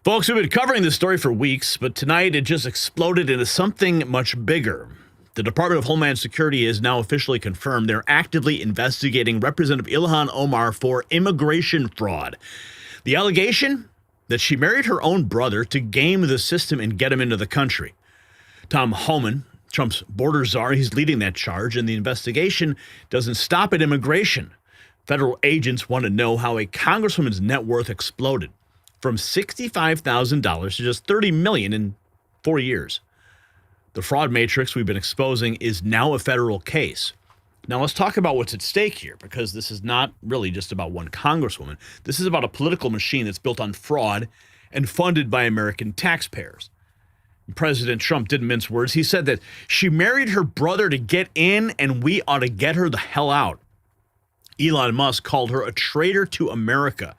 Folks, we've been covering this story for weeks, but tonight it just exploded into something much bigger. The Department of Homeland Security has now officially confirmed they're actively investigating Representative Ilhan Omar for immigration fraud. The allegation that she married her own brother to game the system and get him into the country. Tom Homan, Trump's border czar, he's leading that charge, and the investigation doesn't stop at immigration. Federal agents want to know how a congresswoman's net worth exploded from $65,000 to just $30 million in 4 years. The fraud matrix we've been exposing is now a federal case. Now let's talk about what's at stake here, because this is not really just about one congresswoman. This is about a political machine that's built on fraud and funded by American taxpayers. President Trump didn't mince words. He said that she married her brother to get in and we ought to get her the hell out. Elon Musk called her a traitor to America.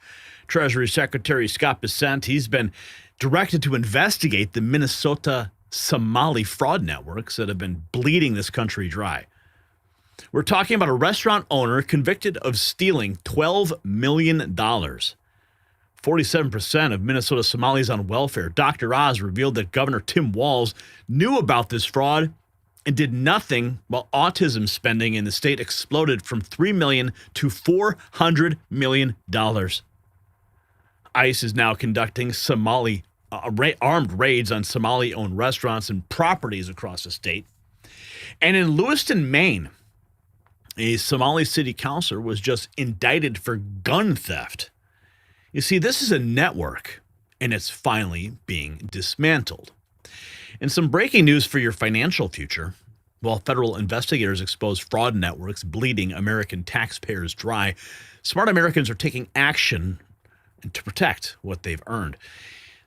Treasury Secretary Scott Bessent, he's been directed to investigate the Minnesota Somali fraud networks that have been bleeding this country dry. We're talking about a restaurant owner convicted of stealing $12 million. 47% of Minnesota Somalis on welfare. Dr. Oz revealed that Governor Tim Walz knew about this fraud and did nothing while autism spending in the state exploded from $3 million to $400 million. ICE is now conducting armed raids on Somali-owned restaurants and properties across the state. And in Lewiston, Maine, a Somali city councilor was just indicted for gun theft. You see, this is a network, and it's finally being dismantled. And some breaking news for your financial future. While federal investigators expose fraud networks bleeding American taxpayers dry, smart Americans are taking action to protect what they've earned.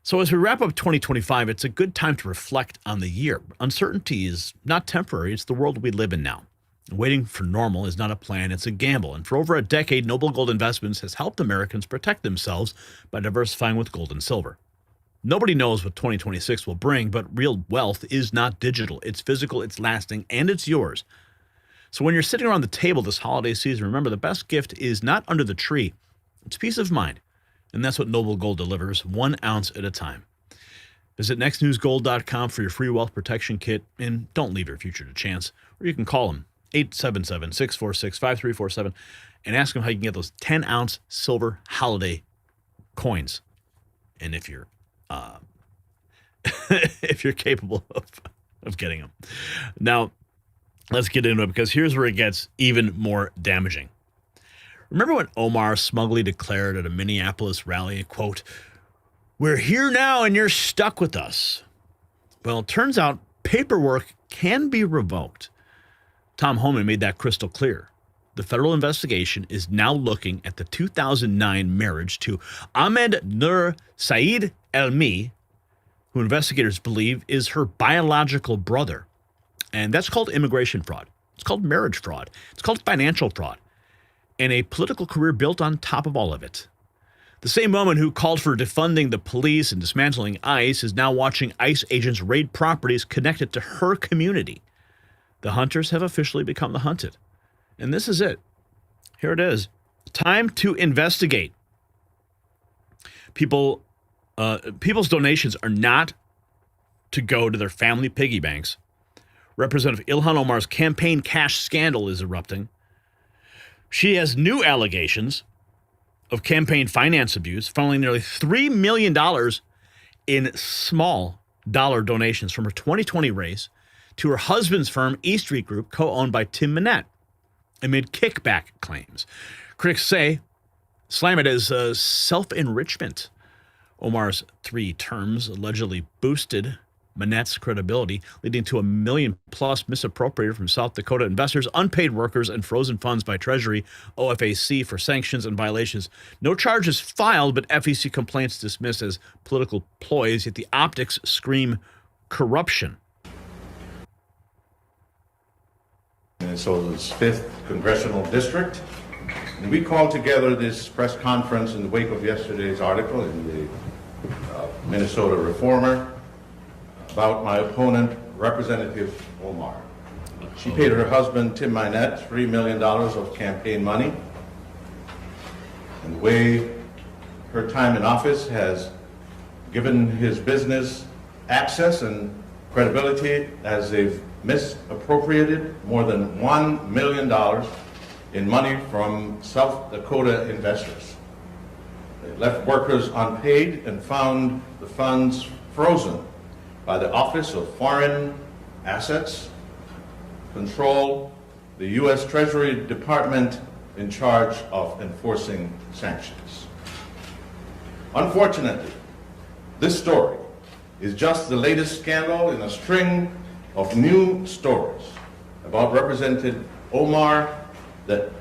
So as we wrap up 2025, it's a good time to reflect on the year. Uncertainty is not temporary. It's the world we live in now. Waiting for normal is not a plan, it's a gamble. And for over a decade, Noble Gold Investments has helped Americans protect themselves by diversifying with gold and silver. Nobody knows what 2026 will bring, but real wealth is not digital. It's physical, it's lasting, and it's yours. So when you're sitting around the table this holiday season, remember the best gift is not under the tree. It's peace of mind. And that's what Noble Gold delivers, 1 ounce at a time. Visit nextnewsgold.com for your free wealth protection kit, and don't leave your future to chance. Or you can call them, 877-646-5347, and ask them how you can get those 10-ounce silver holiday coins. And if you're if you're capable of getting them. Now, let's get into it, because here's where it gets even more damaging. Remember when Omar smugly declared at a Minneapolis rally, quote, "We're here now and you're stuck with us." Well, it turns out paperwork can be revoked. Tom Homan made that crystal clear. The federal investigation is now looking at the 2009 marriage to Ahmed Nur Said Elmi, who investigators believe is her biological brother. And that's called immigration fraud. It's called marriage fraud. It's called financial fraud. And a political career built on top of all of it. The same woman who called for defunding the police and dismantling ICE is now watching ICE agents raid properties connected to her community. The hunters have officially become the hunted. And this is it. Here it is. Time to investigate. People's donations are not to go to their family piggy banks. Representative Ilhan Omar's campaign cash scandal is erupting. She has new allegations of campaign finance abuse, funneling nearly $3 million in small dollar donations from her 2020 race to her husband's firm, E Street Group, co-owned by Tim Manette, amid kickback claims. Critics slam it as self-enrichment. Omar's 3 terms allegedly boosted Manette's credibility, leading to $1 million+ misappropriated from South Dakota investors, unpaid workers, and frozen funds by Treasury OFAC for sanctions and violations. No charges filed, but FEC complaints dismissed as political ploys, yet the optics scream corruption. Minnesota's 5th Congressional District. And we called together this press conference in the wake of yesterday's article in the Minnesota Reformer about my opponent, Representative Omar. She paid her husband, Tim Manette, $3 million of campaign money. And the way her time in office has given his business access and credibility, as they've misappropriated more than $1 million in money from South Dakota investors. They left workers unpaid and found the funds frozen by the Office of Foreign Assets Control, the U.S. Treasury Department in charge of enforcing sanctions. Unfortunately, this story is just the latest scandal in a string of new stories about Representative Omar that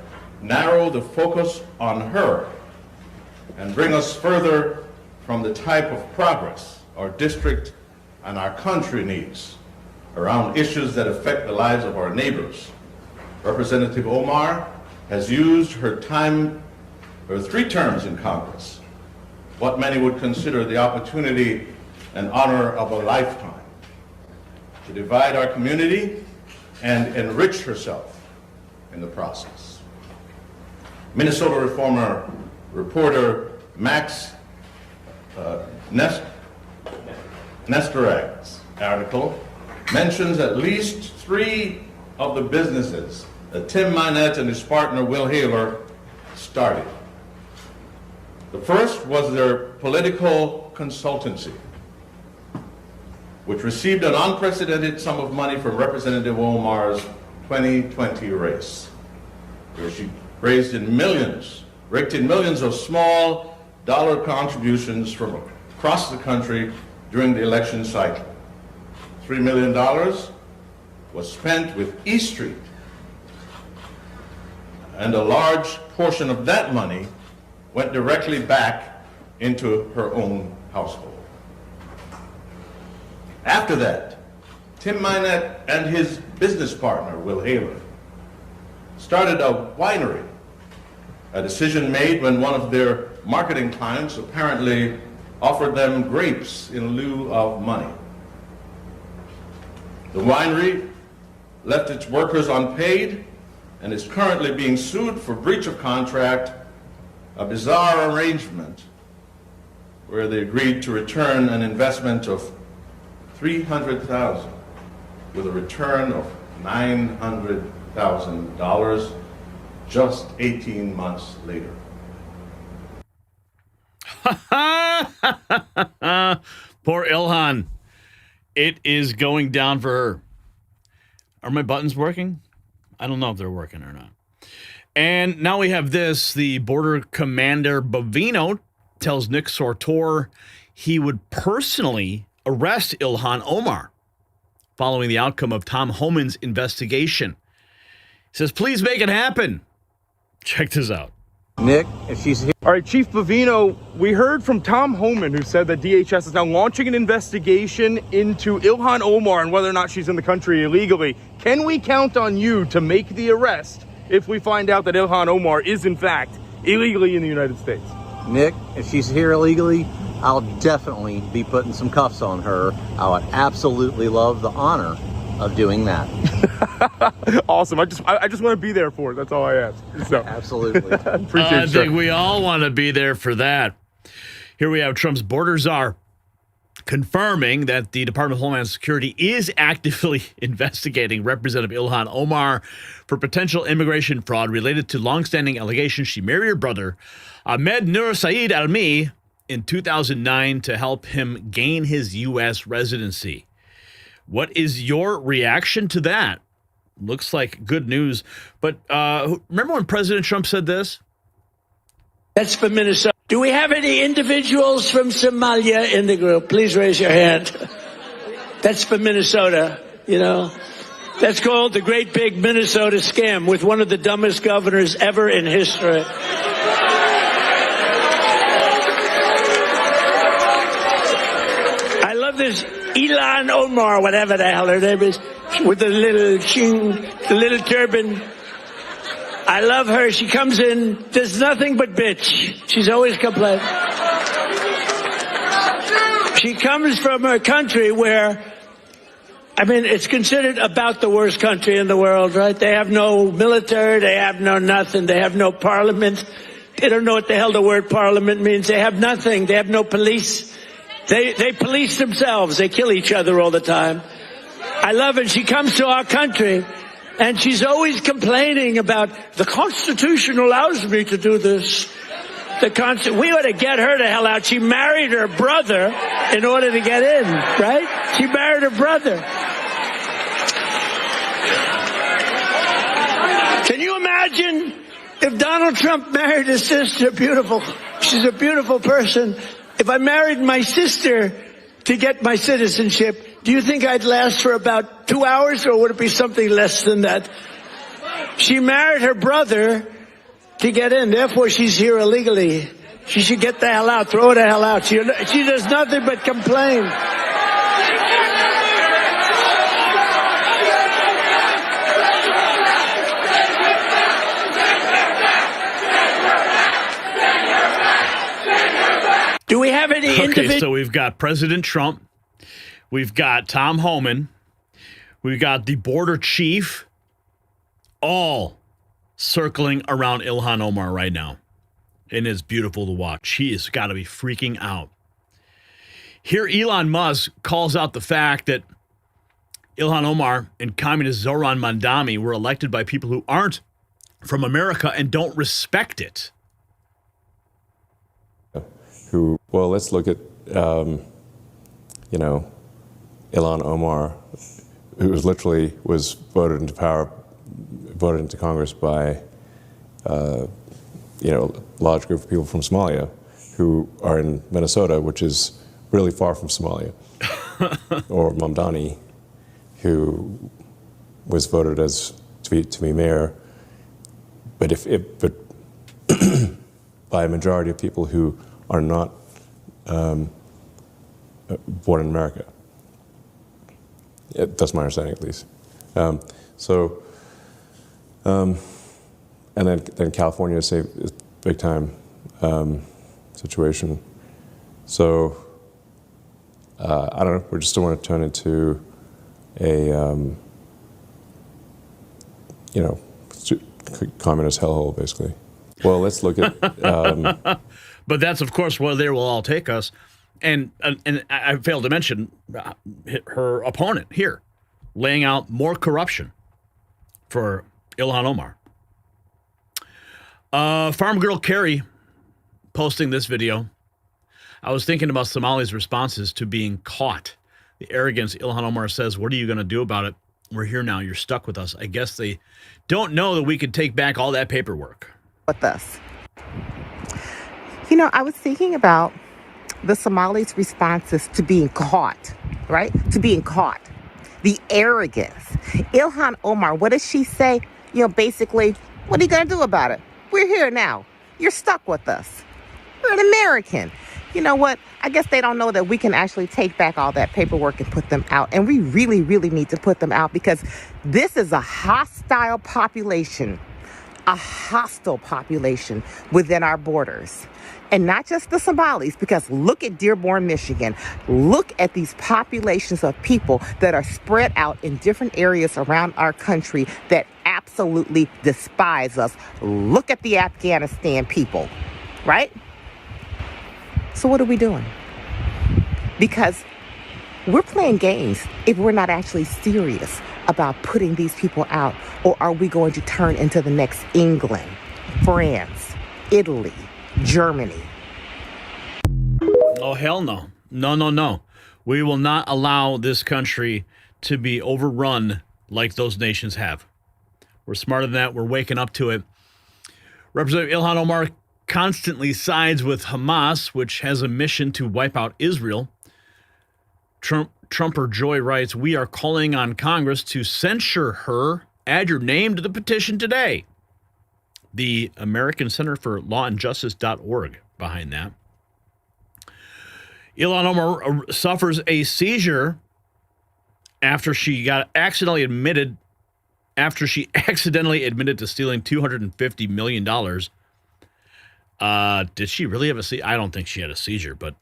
narrow the focus on her and bring us further from the type of progress our district and our country needs around issues that affect the lives of our neighbors. Representative Omar has used her 3 terms in Congress, what many would consider the opportunity and honor of a lifetime, to divide our community and enrich herself in the process. Minnesota Reformer reporter Max Nestorak's article mentions at least 3 of the businesses that Tim Minette and his partner Will Haler started. The first was their political consultancy, which received an unprecedented sum of money from Representative Omar's 2020 race, where she raked in millions of small dollar contributions from across the country during the election cycle. $3 million was spent with E Street, and a large portion of that money went directly back into her own household. After that, Tim Minette and his business partner, Will Haler, started a winery, a decision made when one of their marketing clients apparently offered them grapes in lieu of money. The winery left its workers unpaid and is currently being sued for breach of contract, a bizarre arrangement where they agreed to return an investment of $300,000 with a return of $900,000 just 18 months later. Poor Ilhan. It is going down for her. Are my buttons working? I don't know if they're working or not. And now we have this. The border commander Bovino tells Nick Sortor he would personally arrest Ilhan Omar following the outcome of Tom Homan's investigation. He says, please make it happen. Check this out. Nick, if she's here. All right, Chief Bovino, we heard from Tom Homan, who said that DHS is now launching an investigation into Ilhan Omar and whether or not she's in the country illegally. Can we count on you to make the arrest if we find out that Ilhan Omar is, in fact, illegally in the United States? Nick, if she's here illegally, I'll definitely be putting some cuffs on her. I would absolutely love the honor of doing that. Awesome. I just want to be there for it. That's all I ask. So. Absolutely. Appreciate it, I think we all want to be there for that. Here we have Trump's border czar confirming that the Department of Homeland Security is actively investigating Representative Ilhan Omar for potential immigration fraud related to longstanding allegations she married her brother, Ahmed Nur Said Elmi, in 2009 to help him gain his U.S. residency. What is your reaction to that? Looks like good news. But remember when President Trump said this? That's for Minnesota. Do we have any individuals from Somalia in the group? Please raise your hand. That's for Minnesota, you know. That's called the Great Big Minnesota Scam with one of the dumbest governors ever in history. I love this Ilhan Omar, whatever the hell her name is, with the little turban. I love her. She comes in, there's nothing but bitch. She's always complaining. She comes from a country where, I mean, it's considered about the worst country in the world, right? They have no military, they have no nothing, they have no parliament. They don't know what the hell the word parliament means. They have nothing. They have no police. They police themselves. They kill each other all the time. I love it. She comes to our country, and she's always complaining about the Constitution allows me to do this. We ought to get her the hell out. She married her brother in order to get in, right? She married her brother. Can you imagine if Donald Trump married his sister? Beautiful. She's a beautiful person. If I married my sister to get my citizenship, do you think I'd last for about 2 hours, or would it be something less than that? She married her brother to get in. Therefore, she's here illegally. She should get the hell out. Throw her the hell out. She does nothing but complain. Do we have any Okay, so we've got President Trump. We've got Tom Homan. We've got the border chief, all circling around Ilhan Omar right now. And it's beautiful to watch. She has got to be freaking out. Here, Elon Musk calls out the fact that Ilhan Omar and communist Zoran Mandami were elected by people who aren't from America and don't respect it. Well, let's look at, Ilhan Omar, who was voted into Congress by, a large group of people from Somalia who are in Minnesota, which is really far from Somalia, or Mamdani, who was voted to be mayor, but by a majority of people who are not born in America. That's my understanding, at least. And then California is a big time situation. So I don't know. We just don't want to turn into a communist hellhole, basically. Well, let's look at. But that's, of course, where they will all take us. And I failed to mention her opponent here, laying out more corruption for Ilhan Omar. Farm Girl Carrie posting this video. I was thinking about Somali's responses to being caught. The arrogance, Ilhan Omar says, what are you going to do about it? We're here now. You're stuck with us. I guess they don't know that we could take back all that paperwork. With us. I was thinking about the Somalis' responses to being caught, right? To being caught. The arrogance. Ilhan Omar, what does she say? Basically, what are you going to do about it? We're here now. You're stuck with us. We're an American. You know what? I guess they don't know that we can actually take back all that paperwork and put them out. And we really, really need to put them out because this is a hostile population. A hostile population within our borders. And not just the Somalis, because look at Dearborn, Michigan. Look at these populations of people that are spread out in different areas around our country that absolutely despise us. Look at the Afghanistan people, right? So what are we doing? Because we're playing games if we're not actually serious about putting these people out. Or are we going to turn into the next England, France, Italy, Germany? Oh, hell no. No. We will not allow this country to be overrun like those nations have. We're smarter than that. We're waking up to it. Representative Ilhan Omar constantly sides with Hamas, which has a mission to wipe out Israel. Trumper Joy writes, we are calling on Congress to censure her. Add your name to the petition today. The American Center for Law and Justice.org behind that. Ilhan Omar suffers a seizure after she accidentally admitted to stealing $250 million. Did she really have a seizure? I don't think she had a seizure, but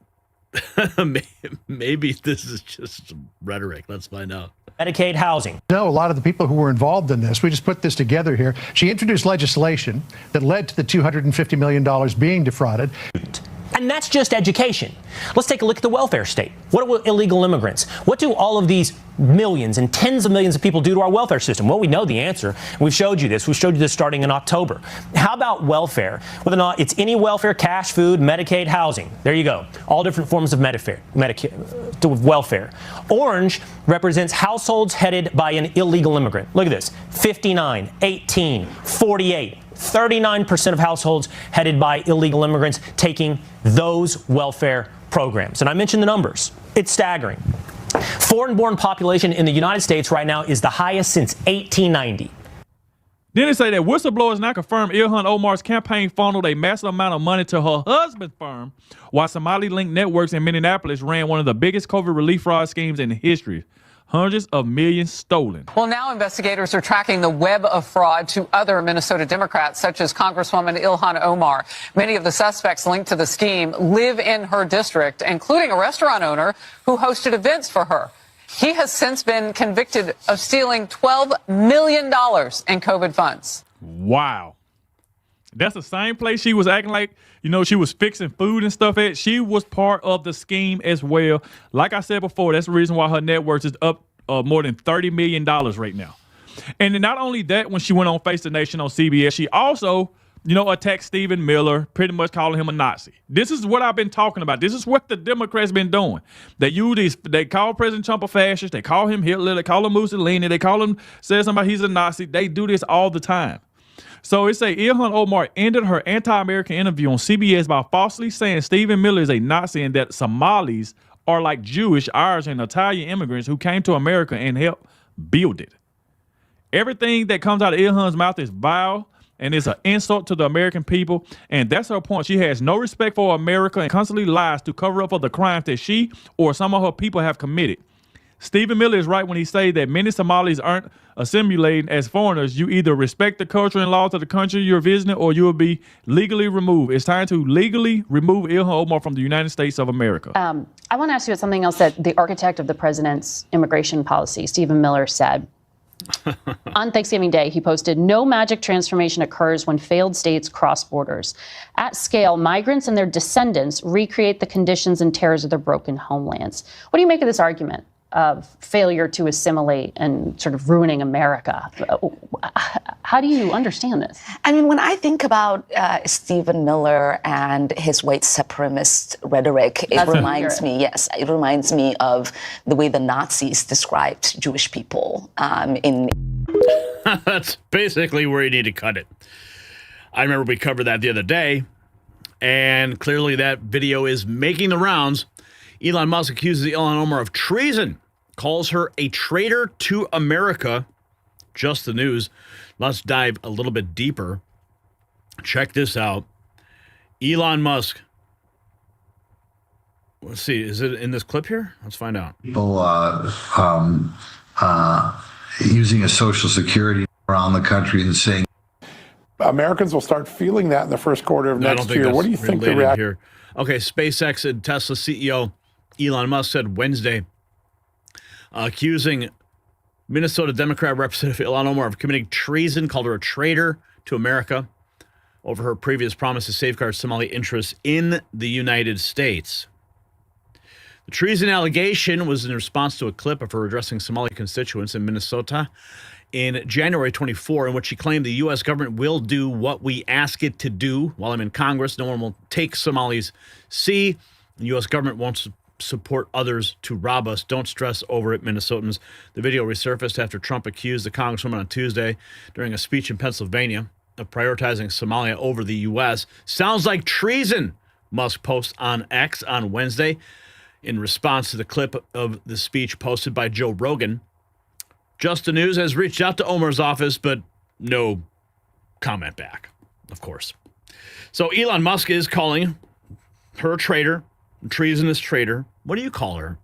maybe this is just some rhetoric. Let's find out. Medicaid housing. No, a lot of the people who were involved in this, we just put this together here. She introduced legislation that led to the $250 million being defrauded. And And that's just education. Let's take a look at the welfare state. What do illegal immigrants? What do all of these millions and tens of millions of people do to our welfare system? Well, we know the answer. We've showed you this. We showed you this starting in October. How about welfare? Whether or not it's any welfare, cash, food, Medicaid, housing. There you go. All different forms of Medicare, welfare. Orange represents households headed by an illegal immigrant. Look at this. 59, 18, 48. 39% of households headed by illegal immigrants taking those welfare programs. And I mentioned the numbers. It's staggering. Foreign-born population in the United States right now is the highest since 1890. Then they say that whistleblowers now confirm Ilhan Omar's campaign funneled a massive amount of money to her husband's firm, while Somali-linked networks in Minneapolis ran one of the biggest COVID relief fraud schemes in history. Hundreds of millions stolen. Well, now investigators are tracking the web of fraud to other Minnesota Democrats, such as Congresswoman Ilhan Omar. Many of the suspects linked to the scheme live in her district, including a restaurant owner who hosted events for her. He has since been convicted of stealing $12 million in COVID funds. Wow. That's the same place she was acting like, she was fixing food and stuff at. She was part of the scheme as well. Like I said before, that's the reason why her net worth is up more than $30 million right now. And then not only that, when she went on Face the Nation on CBS, she also, attacked Stephen Miller, pretty much calling him a Nazi. This is what I've been talking about. This is what the Democrats been doing. They call President Trump a fascist. They call him Hitler. They call him Mussolini. They call him, say somebody he's a Nazi. They do this all the time. So it say Ilhan Omar ended her anti-American interview on CBS by falsely saying Stephen Miller is a Nazi and that Somalis are like Jewish, Irish, and Italian immigrants who came to America and helped build it. Everything that comes out of Ilhan's mouth is vile and is an insult to the American people. And that's her point. She has no respect for America and constantly lies to cover up for the crimes that she or some of her people have committed. Stephen Miller is right when he says that many Somalis aren't assimilating as foreigners. You either respect the culture and laws of the country you're visiting or you will be legally removed. It's time to legally remove Ilhan Omar from the United States of America. I want to ask you about something else that the architect of the president's immigration policy, Stephen Miller, said. On Thanksgiving Day, he posted, "No magic transformation occurs when failed states cross borders. At scale, migrants and their descendants recreate the conditions and terrors of their broken homelands." What do you make of this argument of failure to assimilate and sort of ruining America? How do you understand this? I mean, when I think about Stephen Miller and his white supremacist rhetoric, it reminds me of the way the Nazis described Jewish people That's basically where you need to cut it. I remember we covered that the other day, and clearly that video is making the rounds. Elon Musk accuses Ilhan Omar of treason, calls her a traitor to America. Just the news. Let's dive a little bit deeper. Check this out. Elon Musk. Let's see. Is it in this clip here? Let's find out. People using a Social Security around the country and saying Americans will start feeling that in the first quarter of next year. What do you think the reaction here? Okay, SpaceX and Tesla CEO Elon Musk said Wednesday, accusing Minnesota Democrat Representative Ilhan Omar of committing treason, called her a traitor to America over her previous promise to safeguard Somali interests in the United States. The treason allegation was in response to a clip of her addressing Somali constituents in Minnesota in January 24, in which she claimed the U.S. government will do what we ask it to do. While I'm in Congress, no one will take Somali's sea. The U.S. government won't support others to rob us. Don't stress over it, Minnesotans. The video resurfaced after Trump accused the congresswoman on Tuesday during a speech in Pennsylvania of prioritizing Somalia over the U.S. Sounds like treason, Musk posts on X on Wednesday in response to the clip of the speech posted by Joe Rogan. Just the News has reached out to Omar's office, but no comment back, of course. So Elon Musk is calling her a traitor, a treasonous traitor. What do you call her?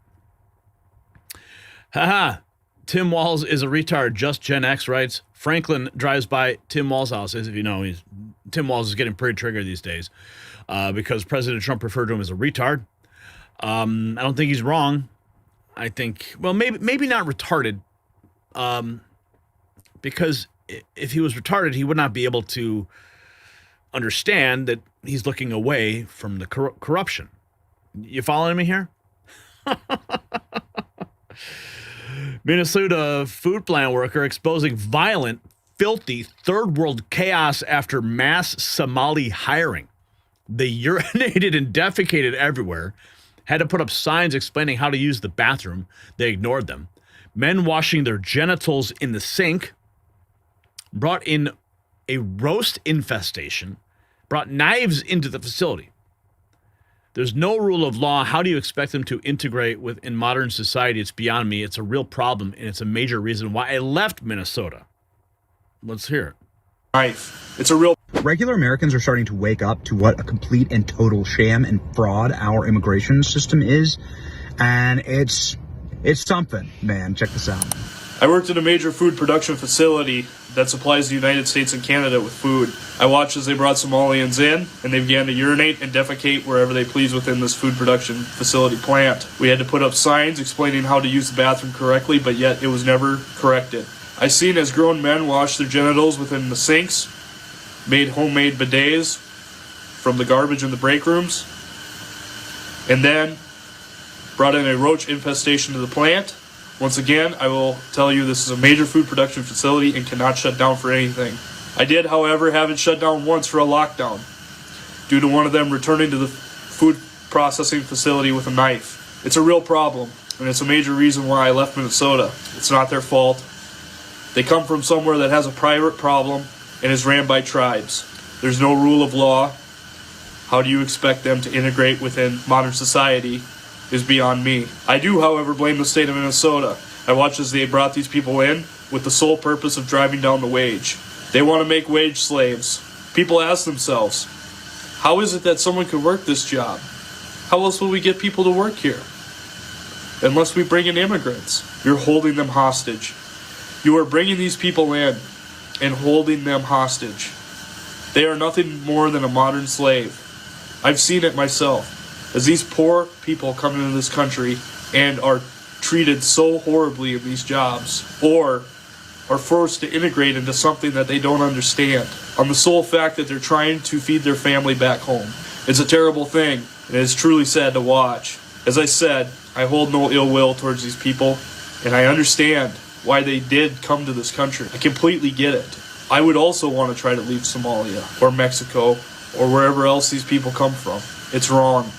Haha, Tim Walz is a retard, just Gen X writes. Franklin drives by Tim Walz's house. As if you know, Tim Walz is getting pretty triggered these days because President Trump referred to him as a retard. I don't think he's wrong. I think, well, maybe not retarded, because if he was retarded, he would not be able to understand that he's looking away from the corruption. You following me here? Minnesota food plant worker exposing violent, filthy third world chaos after mass Somali hiring. They urinated and defecated everywhere, had to put up signs explaining how to use the bathroom. They ignored them. Men washing their genitals in the sink, brought in a roast infestation, brought knives into the facility. There's no rule of law. How do you expect them to integrate in modern society? It's beyond me. It's a real problem, and it's a major reason why I left Minnesota. Let's hear it. It's a real. Regular Americans are starting to wake up to what a complete and total sham and fraud our immigration system is, and it's something, man. Check this out. I worked in a major food production facility that supplies the United States and Canada with food. I watched as they brought Somalians in, and they began to urinate and defecate wherever they pleased within this food production facility plant. We had to put up signs explaining how to use the bathroom correctly, but yet it was never corrected. I seen as grown men wash their genitals within the sinks, made homemade bidets from the garbage in the break rooms, and then brought in a roach infestation to the plant. Once again, I will tell you this is a major food production facility and cannot shut down for anything. I did, however, have it shut down once for a lockdown due to one of them returning to the food processing facility with a knife. It's a real problem, and it's a major reason why I left Minnesota. It's not their fault. They come from somewhere that has a private problem and is ran by tribes. There's no rule of law. How do you expect them to integrate within modern society is beyond me. I do, however, blame the state of Minnesota. I watched as they brought these people in with the sole purpose of driving down the wage. They want to make wage slaves. People ask themselves, how is it that someone could work this job? How else will we get people to work here? Unless we bring in immigrants. You're holding them hostage. You are bringing these people in and holding them hostage. They are nothing more than a modern slave. I've seen it myself. As these poor people come into this country and are treated so horribly in these jobs, or are forced to integrate into something that they don't understand, on the sole fact that they're trying to feed their family back home. It's a terrible thing, and it is truly sad to watch. As I said, I hold no ill will towards these people, and I understand why they did come to this country. I completely get it. I would also want to try to leave Somalia, or Mexico, or wherever else these people come from. It's wrong.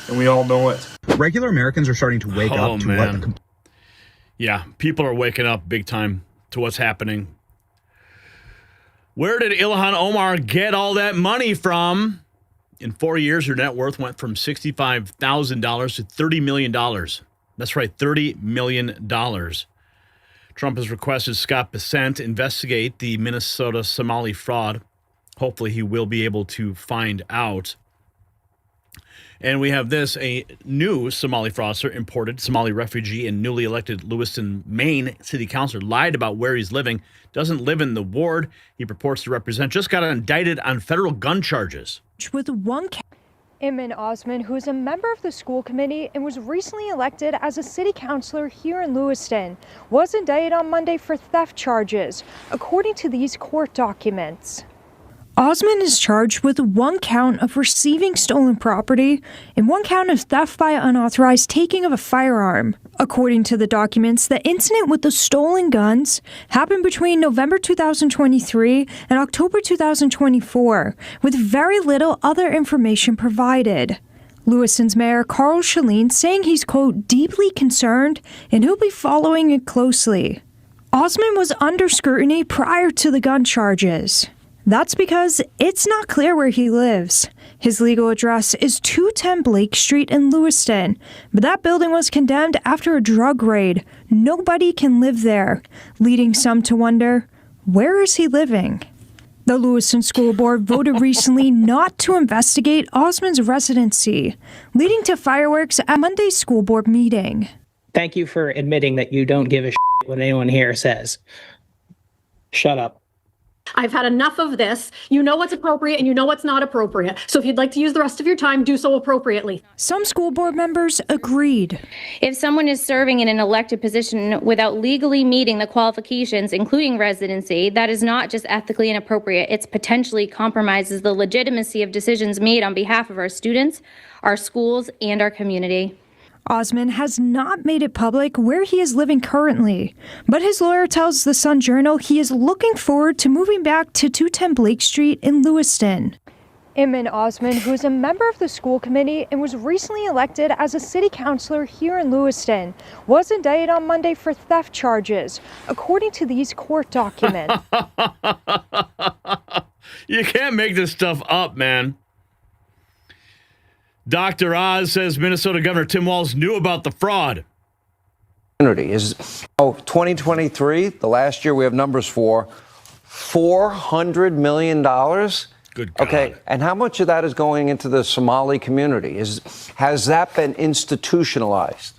And we all know it. Regular Americans are starting to wake up to what... Yeah, people are waking up big time to what's happening. Where did Ilhan Omar get all that money from? In 4 years, her net worth went from $65,000 to $30 million. That's right, $30 million. Trump has requested Scott Bessent investigate the Minnesota Somali fraud. Hopefully he will be able to find out. And we have this, a new Somali fraudster, imported Somali refugee and newly elected Lewiston, Maine city councilor, lied about where he's living, doesn't live in the ward he purports to represent, just got indicted on federal gun charges. With one Ahmed Osman, who is a member of the school committee and was recently elected as a city councilor here in Lewiston, was indicted on Monday for theft charges, according to these court documents. Osman is charged with one count of receiving stolen property and one count of theft by unauthorized taking of a firearm. According to the documents, the incident with the stolen guns happened between November 2023 and October 2024, with very little other information provided. Lewiston's Mayor Carl Shaleen saying he's, quote, deeply concerned and he'll be following it closely. Osman was under scrutiny prior to the gun charges. That's because it's not clear where he lives. His legal address is 210 Blake Street in Lewiston, but that building was condemned after a drug raid. Nobody can live there, leading some to wonder, where is he living? The Lewiston School Board voted recently not to investigate Osman's residency, leading to fireworks at Monday's school board meeting. Thank you for admitting that you don't give a shit what anyone here says. Shut up. I've had enough of this. You know what's appropriate and you know what's not appropriate. So if you'd like to use the rest of your time, do so appropriately. Some school board members agreed. If someone is serving in an elected position without legally meeting the qualifications, including residency, that is not just ethically inappropriate, it potentially compromises the legitimacy of decisions made on behalf of our students, our schools, and our community. Osman has not made it public where he is living currently, but his lawyer tells the Sun Journal he is looking forward to moving back to 210 Blake Street in Lewiston. Ahmed Osman, who is a member of the school committee and was recently elected as a city councilor here in Lewiston, was indicted on Monday for theft charges, according to these court documents. You can't make this stuff up, man. Dr. Oz says Minnesota Governor Tim Walz knew about the fraud. Is 2023, the last year we have numbers for, $400 million. Good God. Okay, and how much of that is going into the Somali community? Has that been institutionalized?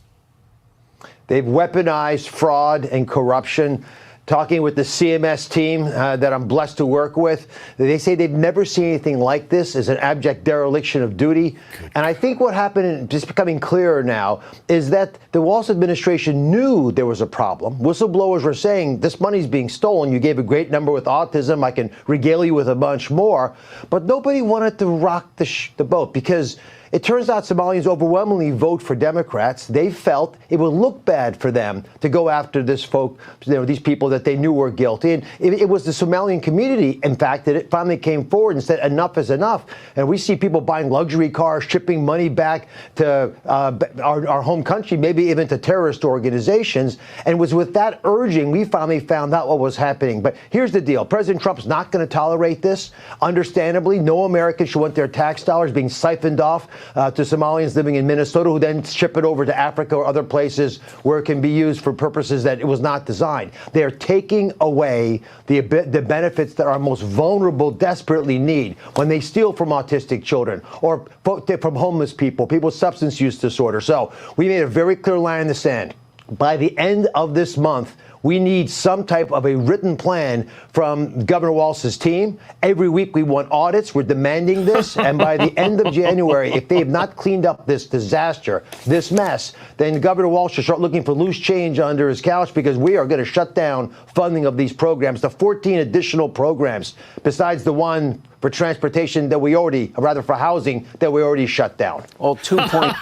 They've weaponized fraud and corruption. Talking with the CMS team that I'm blessed to work with, they say they've never seen anything like this as an abject dereliction of duty. And I think what happened, and just becoming clearer now, is that the Walz administration knew there was a problem. Whistleblowers were saying this money's being stolen. You gave a great number with autism. I can regale you with a bunch more. But nobody wanted to rock the boat because it turns out Somalians overwhelmingly vote for Democrats. They felt it would look bad for them to go after these people that they knew were guilty. And it was the Somalian community, in fact, that it finally came forward and said enough is enough. And we see people buying luxury cars, shipping money back to our home country, maybe even to terrorist organizations. And it was with that urging we finally found out what was happening. But here's the deal. President Trump's not going to tolerate this. Understandably, no American should want their tax dollars being siphoned off to Somalians living in Minnesota who then ship it over to Africa or other places where it can be used for purposes that it was not designed. They're taking away the benefits that our most vulnerable desperately need when they steal from autistic children or from homeless people, people with substance use disorder. So we made a very clear line in the sand. By the end of this month, we need some type of a written plan from Governor Walz's team. Every week we want audits. We're demanding this. And by the end of January, if they have not cleaned up this disaster, this mess, then Governor Walz should start looking for loose change under his couch because we are going to shut down funding of these programs, the 14 additional programs, besides the one for transportation that we already, or rather for housing, that we already shut down. Well, 2 point.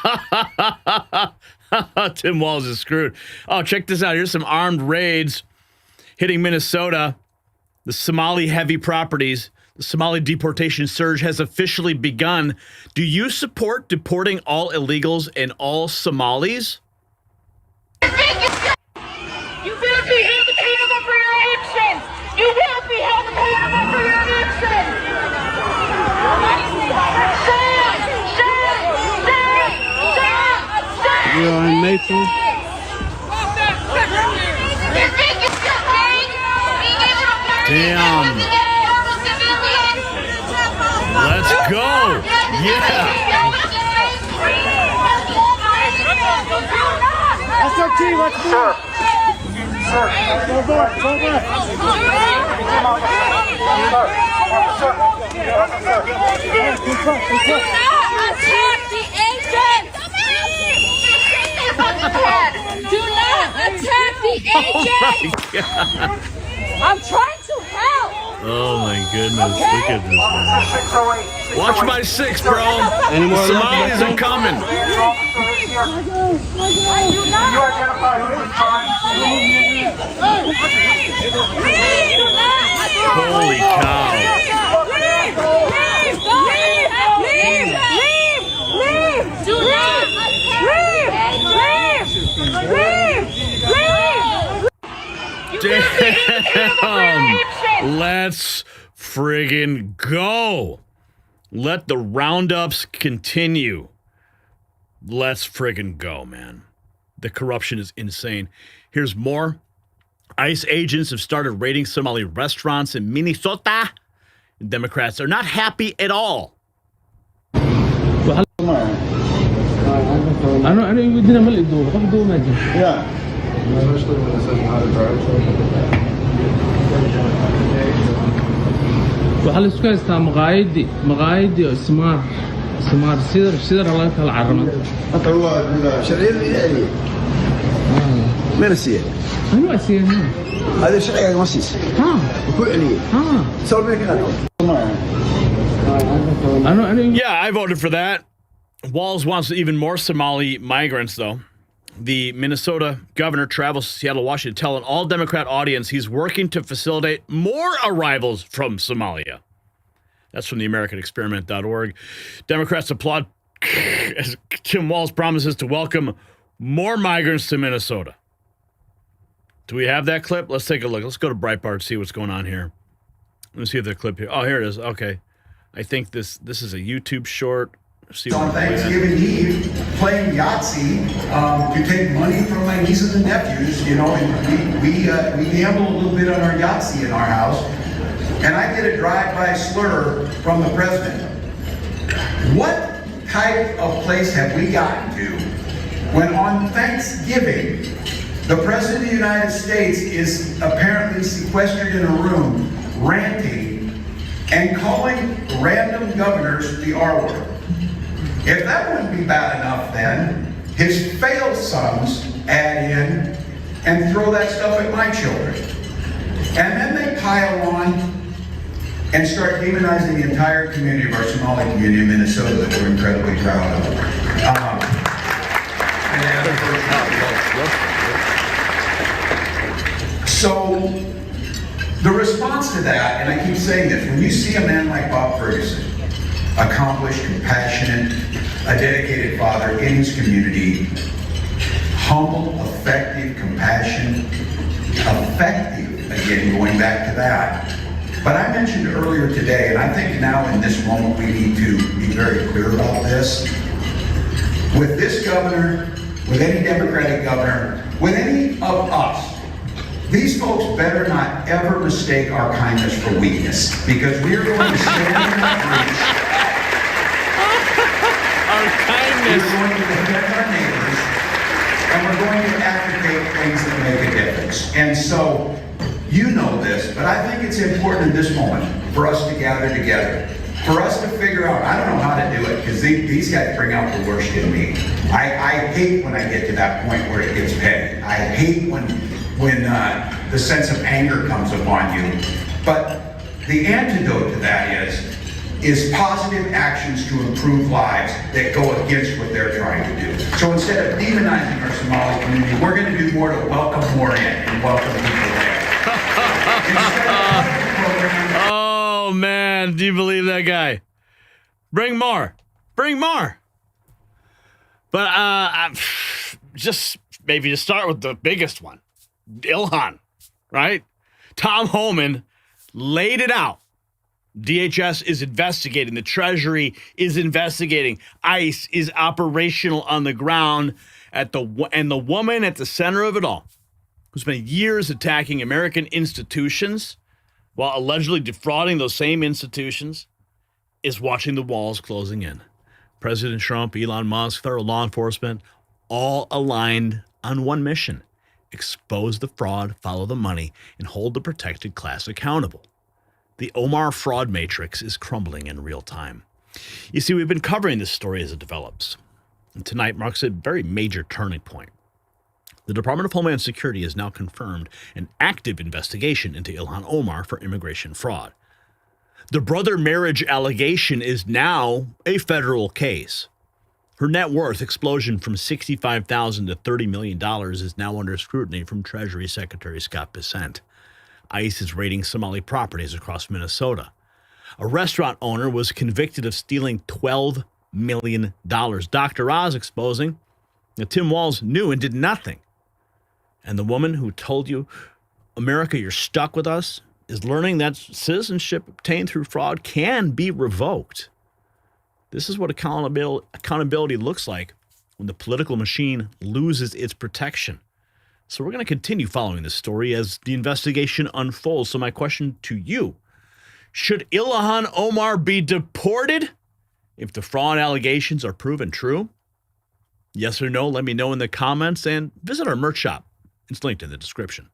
Tim Walz is screwed. Oh, check this out. Here's some armed raids hitting Minnesota. The Somali heavy properties. The Somali deportation surge has officially begun. Do you support deporting all illegals and all Somalis? You will be held accountable for your actions. You will be held accountable for your actions. You are in Mason. Damn. Let's go. Yeah. That's our team. Let's move. Sir. Go back. Go back. Do not attack the agent! I'm trying to help! Oh my goodness, look at this, man. Watch my 6, bro. Any more Somalis are coming. Holy cow. Leave! Do not! Damn! Let's friggin' go. Let the roundups continue. Let's friggin' go, man. The corruption is insane. Here's more. ICE agents have started raiding Somali restaurants in Minnesota. Democrats are not happy at all. Yeah. Especially when it says how to drive. waxaa la isku haystaa maqaayadii ismaar sidar laga kala carramanta sharciyada ilaaliya mana siiyeen anuu asiiyan هذا شرعي ما سيس وكل عليه سوي بينك Yeah, I voted for that. Walz wants even more Somali migrants, though. The Minnesota governor travels to Seattle, Washington, tell an all-Democrat audience he's working to facilitate more arrivals from Somalia. That's from the AmericanExperiment.org. Democrats applaud as Tim Walz promises to welcome more migrants to Minnesota. Do we have that clip? Let's take a look. Let's go to Breitbart, see what's going on here. Let me see if the clip here. Oh, here it is. Okay. I think this is a YouTube short. See on Thanksgiving Eve, playing Yahtzee to take money from my nieces and nephews, you know, and we gamble a little bit on our Yahtzee in our house, and I get a drive-by slur from the president. What type of place have we gotten to when on Thanksgiving, the President of the United States is apparently sequestered in a room, ranting and calling random governors the R word? If that wouldn't be bad enough then, his failed sons add in and throw that stuff at my children. And then they pile on and start demonizing the entire community of our Somali community in Minnesota that we're incredibly proud of. So the response to that, and I keep saying this, when you see a man like Bob Ferguson, accomplished, compassionate, a dedicated father in his community, humble, effective, compassionate, effective, again, going back to that. But I mentioned earlier today, and I think now in this moment we need to be very clear about this. With this governor, with any Democratic governor, with any of us, these folks better not ever mistake our kindness for weakness, because we are going to stand in our breach. Our kindness. We're going to defend our neighbors, and we're going to advocate things that make a difference. And so, you know this, but I think it's important in this moment for us to gather together, for us to figure out, I don't know how to do it, because these guys bring out the worst in me. I hate when I get to that point where it gets petty. I hate when the sense of anger comes upon you. But the antidote to that is positive actions to improve lives that go against what they're trying to do. So instead of demonizing our Somali community, we're going to do more to welcome more in and welcome people there. Oh, man. Do you believe that guy? Bring more. Bring more. But just maybe to start with the biggest one. Ilhan, right? Tom Homan laid it out. DHS is investigating. The Treasury is investigating. ICE is operational on the ground and the woman at the center of it all, who spent years attacking American institutions while allegedly defrauding those same institutions, is watching the walls closing in. President Trump, Elon Musk, federal law enforcement, all aligned on one mission: expose the fraud, follow the money, and hold the protected class accountable. The Omar fraud matrix is crumbling in real time. You see, we've been covering this story as it develops, and tonight marks a very major turning point. The Department of Homeland Security has now confirmed an active investigation into Ilhan Omar for immigration fraud. The brother marriage allegation is now a federal case. Her net worth explosion from $65,000 to $30 million is now under scrutiny from Treasury Secretary Scott Bessent. ICE is raiding Somali properties across Minnesota. A restaurant owner was convicted of stealing $12 million. Dr. Oz exposing that Tim Walz knew and did nothing. And the woman who told you, America, you're stuck with us, is learning that citizenship obtained through fraud can be revoked. This is what accountability looks like when the political machine loses its protection. So we're going to continue following this story as the investigation unfolds. So my question to you, should Ilhan Omar be deported if the fraud allegations are proven true? Yes or no? Let me know in the comments, and visit our merch shop. It's linked in the description.